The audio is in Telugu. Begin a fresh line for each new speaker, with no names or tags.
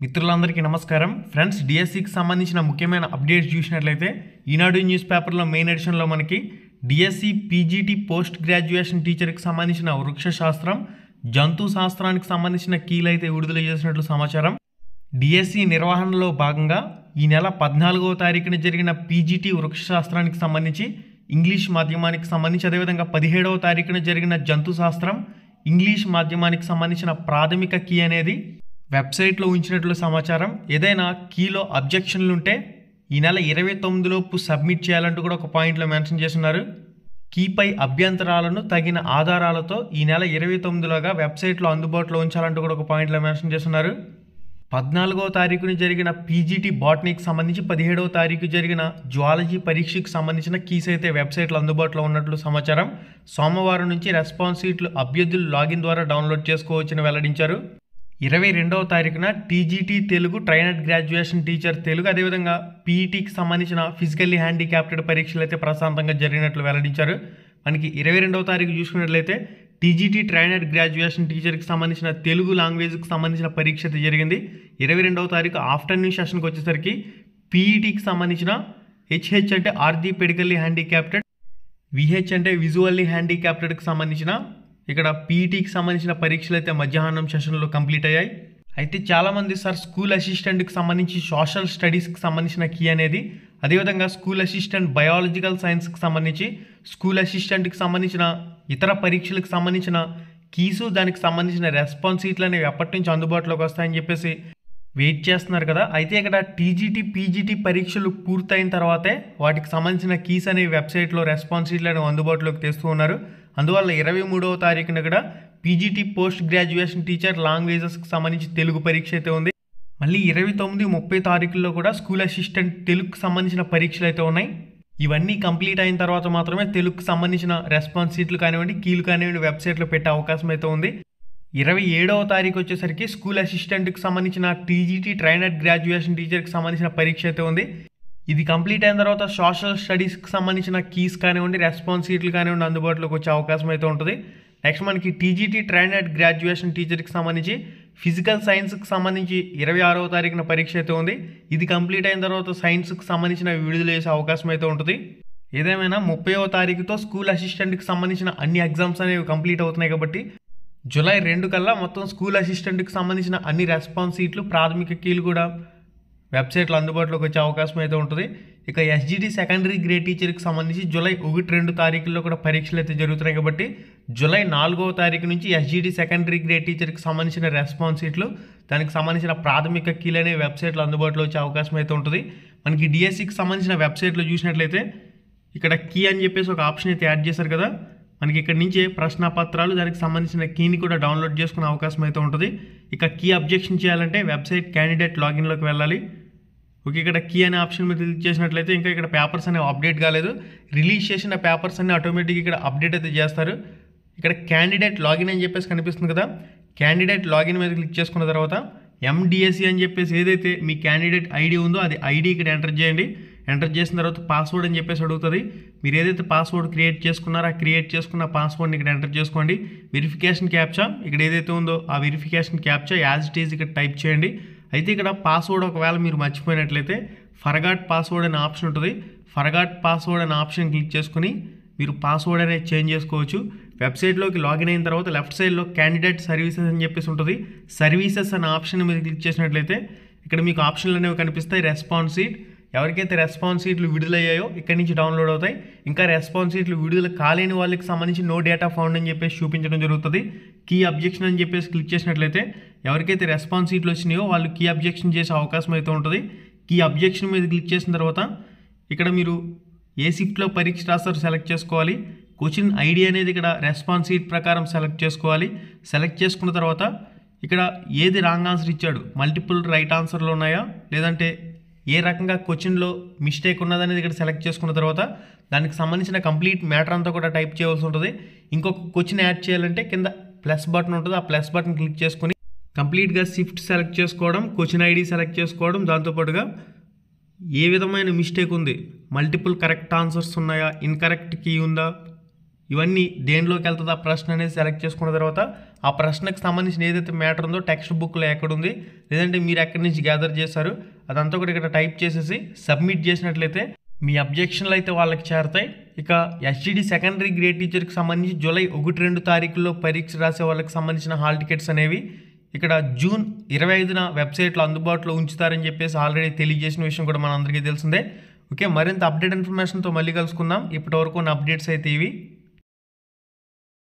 మిత్రులందరికీ నమస్కారం ఫ్రెండ్స్. డిఎస్సికి సంబంధించిన ముఖ్యమైన అప్డేట్స్ చూసినట్లయితే ఈనాడు న్యూస్ పేపర్లో మెయిన్ ఎడిషన్లో మనకి డిఎస్సి పీజీటీ పోస్ట్ గ్రాడ్యుయేషన్ టీచర్కి సంబంధించిన వృక్షశాస్త్రం, జంతు శాస్త్రానికి సంబంధించిన కీలు అయితే విడుదల చేసినట్లు సమాచారం. డిఎస్సి నిర్వహణలో భాగంగా ఈ నెల 14వ తారీఖున జరిగిన పీజీటీ వృక్షశాస్త్రానికి సంబంధించి ఇంగ్లీష్ మాధ్యమానికి సంబంధించి, అదేవిధంగా 17వ తారీఖున జరిగిన జంతు శాస్త్రం ఇంగ్లీష్ మాధ్యమానికి సంబంధించిన ప్రాథమిక కీ అనేది వెబ్సైట్లో ఉంచినట్లు సమాచారం. ఏదైనా కీలో అబ్జెక్షన్లు ఉంటే ఈ నెల 29లోపు సబ్మిట్ చేయాలంటూ కూడా ఒక పాయింట్లో మెన్షన్ చేస్తున్నారు. కీపై అభ్యంతరాలను తగిన ఆధారాలతో ఈ నెల 29లోగా వెబ్సైట్లో అందుబాటులో ఉంచాలంటూ కూడా ఒక పాయింట్లో మెన్షన్ చేస్తున్నారు. 14వ తారీఖున జరిగిన పీజీటీ బాటనీకి సంబంధించి 17వ తారీఖు జరిగిన జువాలజీ పరీక్షకు సంబంధించిన కీస్ అయితే వెబ్సైట్లో అందుబాటులో ఉన్నట్లు సమాచారం. సోమవారం నుంచి రెస్పాన్స్ షీట్లు అభ్యర్థులు లాగిన్ ద్వారా డౌన్లోడ్ చేసుకోవచ్చని వెల్లడించారు. 22వ తారీఖున TGT Telugu trained graduation teacher Telugu, అదేవిధంగా పీఈటీకి సంబంధించిన ఫిజికల్లీ హ్యాండిక్యాప్టెడ్ పరీక్షలు అయితే ప్రశాంతంగా జరిగినట్లు వెల్లడించారు. మనకి 22వ తారీఖు చూసుకున్నట్లయితే టీజీటీ ట్రైనడ్ గ్రాడ్యుయేషన్ టీచర్కి సంబంధించిన తెలుగు లాంగ్వేజ్కి సంబంధించిన పరీక్ష అయితే జరిగింది. 22వ తారీఖు ఆఫ్టర్నూన్ సెషన్కి వచ్చేసరికి పీఈటీకి సంబంధించిన హెచ్హెచ్ అంటే ఆర్థోపెడికల్లీ హ్యాండిక్యాప్టెడ్, విహెచ్ అంటే విజువల్లీ హ్యాండిక్యాప్టెడ్కి సంబంధించిన ఇక్కడ పీఈటీకి సంబంధించిన పరీక్షలు అయితే మధ్యాహ్నం సెషన్లో కంప్లీట్ అయ్యాయి. అయితే చాలామంది సార్ స్కూల్ అసిస్టెంట్కి సంబంధించి సోషల్ స్టడీస్కి సంబంధించిన కీ అనేది, అదేవిధంగా స్కూల్ అసిస్టెంట్ బయాలజికల్ సైన్స్కి సంబంధించి, స్కూల్ అసిస్టెంట్కి సంబంధించిన ఇతర పరీక్షలకు సంబంధించిన కీసు, దానికి సంబంధించిన రెస్పాన్స్ షీట్లు అనేవి ఎప్పటి నుంచి అందుబాటులోకి వస్తాయని చెప్పేసి వెయిట్ చేస్తున్నారు కదా. అయితే ఇక్కడ టీజీటీ పీజీటీ పరీక్షలు పూర్తయిన తర్వాతే వాటికి సంబంధించిన కీస్ అనేవి వెబ్సైట్లో రెస్పాన్స్ షీట్లు అనేవి అందుబాటులోకి తెస్తూ ఉన్నారు. అందువల్ల 23వ తారీఖున కూడా పీజీటీ పోస్ట్ గ్రాడ్యుయేషన్ టీచర్ లాంగ్వేజెస్కి సంబంధించి తెలుగు పరీక్ష అయితే ఉంది. మళ్ళీ 29, 30 తారీఖుల్లో కూడా స్కూల్ అసిస్టెంట్ తెలుగుకి సంబంధించిన పరీక్షలు అయితే ఉన్నాయి. ఇవన్నీ కంప్లీట్ అయిన తర్వాత మాత్రమే తెలుగుకి సంబంధించిన రెస్పాన్స్ షీట్లు కానివ్వండి, కీలు కానివ్వండి వెబ్సైట్లో పెట్టే అవకాశం అయితే ఉంది. 27వ తారీఖు వచ్చేసరికి స్కూల్ అసిస్టెంట్కి సంబంధించిన టీజీటీ ట్రైనడ్ గ్రాడ్యుయేషన్ టీచర్కి సంబంధించిన పరీక్ష అయితే ఉంది. ఇది కంప్లీట్ అయిన తర్వాత సోషల్ స్టడీస్కి సంబంధించిన కీస్ కానివ్వండి, రెస్పాన్స్ షీట్లు కానివ్వండి అందుబాటులోకి వచ్చే అవకాశం అయితే ఉంటుంది. నెక్స్ట్ మనకి టీజీటీ ట్రైనడ్ గ్రాడ్యుయేషన్ టీచర్కి సంబంధించి ఫిజికల్ సైన్స్కి సంబంధించి 26వ తారీఖున పరీక్ష అయితే ఉంది. ఇది కంప్లీట్ అయిన తర్వాత సైన్స్కి సంబంధించిన విడుదల చేసే అవకాశం అయితే ఉంటుంది. ఏదేమైనా 30వ తారీఖుతో స్కూల్ అసిస్టెంట్కి సంబంధించిన అన్ని ఎగ్జామ్స్ అనేవి కంప్లీట్ అవుతున్నాయి కాబట్టి జూలై 2 కల్లా మొత్తం స్కూల్ అసిస్టెంట్కి సంబంధించిన అన్ని రెస్పాన్స్ షీట్లు, ప్రాథమిక కీలు కూడా వెబ్సైట్లో అందుబాటులోకి వచ్చే అవకాశం అయితే ఉంటుంది. ఇక ఎస్జిటి సెకండరీ గ్రేడ్ టీచర్కి సంబంధించి జూలై 1, 2 తారీఖుల్లో కూడా పరీక్షలు అయితే జరుగుతున్నాయి కాబట్టి జూలై 4వ తారీఖు నుంచి ఎస్జిటి సెకండరీ గ్రేడ్ టీచర్కి సంబంధించిన రెస్పాన్స్ షీట్లు, దానికి సంబంధించిన ప్రాథమిక కీలు అనే వెబ్సైట్లో అందుబాటులో వచ్చే అవకాశం అయితే ఉంటుంది. మనకి డిఎస్సికి సంబంధించిన వెబ్సైట్లో చూసినట్లయితే ఇక్కడ కీ అని చెప్పేసి ఒక ఆప్షన్ అయితే యాడ్ చేశారు కదా. మనకి ఇక్కడ నుంచే ప్రశ్నపత్రాలు, దానికి సంబంధించిన కీని కూడా డౌన్లోడ్ చేసుకునే అవకాశం అయితే ఉంటుంది. ఇక కీ అబ్జెక్షన్ చేయాలంటే వెబ్సైట్ క్యాండిడేట్ లాగిన్లోకి వెళ్ళాలి. ఓకే, ఇక్కడ కీ అనే ఆప్షన్ మీద క్లిక్ చేసినట్లయితే ఇంకా ఇక్కడ పేపర్స్ అనేవి అప్డేట్ కాలేదు. రిలీజ్ చేసిన పేపర్స్ అన్ని ఆటోమేటిక్గా ఇక్కడ అప్డేట్ అయితే చేస్తారు. ఇక్కడ క్యాండిడేట్ లాగిన్ అని చెప్పేసి కనిపిస్తుంది కదా. క్యాండిడేట్ లాగిన్ మీద క్లిక్ చేసుకున్న తర్వాత ఎండిఎస్సి అని చెప్పేసి ఏదైతే మీ క్యాండిడేట్ ఐడి ఉందో అది ఐడి ఇక్కడ ఎంటర్ చేయండి. ఎంటర్ చేసిన తర్వాత పాస్వర్డ్ అని చెప్పేసి అడుగుతుంది. మీరు ఏదైతే పాస్వర్డ్ క్రియేట్ చేసుకున్నారో ఆ క్రియేట్ చేసుకున్న పాస్వర్డ్ని ఇక్కడ ఎంటర్ చేసుకోండి. వెరిఫికేషన్ క్యాప్చా ఇక్కడ ఏదైతే ఉందో ఆ verification captcha as it is ఇక్కడ టైప్ చేయండి. అయితే ఇక్కడ పాస్వర్డ్ ఒకవేళ మీరు మర్చిపోయినట్లయితే ఫర్గాట్ పాస్వర్డ్ అనే ఆప్షన్ ఉంటుంది. ఫర్గాట్ పాస్వర్డ్ అనే ఆప్షన్ క్లిక్ చేసుకుని మీరు పాస్వర్డ్ అనేది చేంజ్ చేసుకోవచ్చు. వెబ్సైట్లోకి లాగిన్ అయిన తర్వాత లెఫ్ట్ సైడ్లో క్యాండిడేట్ సర్వీసెస్ అని చెప్పేసి ఉంటుంది. సర్వీసెస్ అనే ఆప్షన్ మీద క్లిక్ చేసినట్లయితే ఇక్కడ మీకు ఆప్షన్లు అనేవి కనిపిస్తాయి. రెస్పాన్స్ షీట్, ఎవరికైతే రెస్పాన్స్ షీట్లు విడుదలయ్యాయో ఇక్కడి నుంచి డౌన్లోడ్ అవుతాయి. ఇంకా రెస్పాన్స్ షీట్లు విడుదల కాలేని వాళ్ళకి సంబంధించి నో డేటా ఫౌండ్ అని చెప్పేసి చూపించడం జరుగుతుంది. కీ అబ్జెక్షన్ అని చెప్పేసి క్లిక్ చేసినట్లయితే ఎవరికైతే రెస్పాన్స్ షీట్లు వచ్చినాయో వాళ్ళు కీ అబ్జెక్షన్ చేసే అవకాశం అయితే ఉంటుంది. కీ అబ్జెక్షన్ మీద క్లిక్ చేసిన తర్వాత ఇక్కడ మీరు ఏ షిఫ్ట్లో పరీక్ష రాస్తారో సెలెక్ట్ చేసుకోవాలి. క్వశ్చన్ ఐడి అనేది ఇక్కడ రెస్పాన్స్ షీట్ ప్రకారం సెలెక్ట్ చేసుకోవాలి. సెలెక్ట్ చేసుకున్న తర్వాత ఇక్కడ ఏది రాంగ్ ఆన్సర్ ఇచ్చాడు, మల్టిపుల్ రైట్ ఆన్సర్లు ఉన్నాయా, లేదంటే ఏ రకంగా క్వశ్చన్లో మిస్టేక్ ఉన్నదనేది ఇక్కడ సెలెక్ట్ చేసుకున్న తర్వాత దానికి సంబంధించిన కంప్లీట్ మ్యాటర్ అంతా కూడా టైప్ చేయవలసి ఉంటుంది. ఇంకొక క్వశ్చన్ యాడ్ చేయాలంటే కింద ప్లస్ బటన్ ఉంటుంది. ఆ ప్లస్ బటన్ క్లిక్ చేసుకొని కంప్లీట్గా షిఫ్ట్ సెలెక్ట్ చేసుకోవడం, క్వశ్చన్ ఐడి సెలెక్ట్ చేసుకోవడం, దాంతోపాటుగా ఏ విధమైన మిస్టేక్ ఉంది, మల్టిపుల్ కరెక్ట్ ఆన్సర్స్ ఉన్నాయా, ఇన్కరెక్ట్ కీ ఉందా, ఇవన్నీ దేనిలోకి వెళ్తుంది ఆ ప్రశ్న అనేది సెలెక్ట్ చేసుకున్న తర్వాత ఆ ప్రశ్నకు సంబంధించిన ఏదైతే మ్యాటర్ ఉందో టెక్స్ట్ బుక్లో ఎక్కడుంది లేదంటే మీరు ఎక్కడి నుంచి గ్యాదర్ చేశారు అదంతా కూడా ఇక్కడ టైప్ చేసేసి సబ్మిట్ చేసినట్లయితే మీ అబ్జెక్షన్లు అయితే వాళ్ళకి చేరతాయి. ఇక ఎస్జిడి సెకండరీ గ్రేడ్ టీచర్కి సంబంధించి జూలై 1-2 తారీఖుల్లో పరీక్ష రాసే వాళ్ళకి సంబంధించిన హాల్ టికెట్స్ అనేవి ఇక్కడ జూన్ 25న వెబ్సైట్లో అందుబాటులో ఉంచుతారని చెప్పేసి ఆల్రెడీ తెలియజేసిన విషయం కూడా మనందరికీ తెలిసిందే. ఓకే, మరింత అప్డేట్ ఇన్ఫర్మేషన్తో మళ్ళీ కలుసుకుందాం. ఇప్పటివరకు ఉన్న అప్డేట్స్ అయితే ఇవి.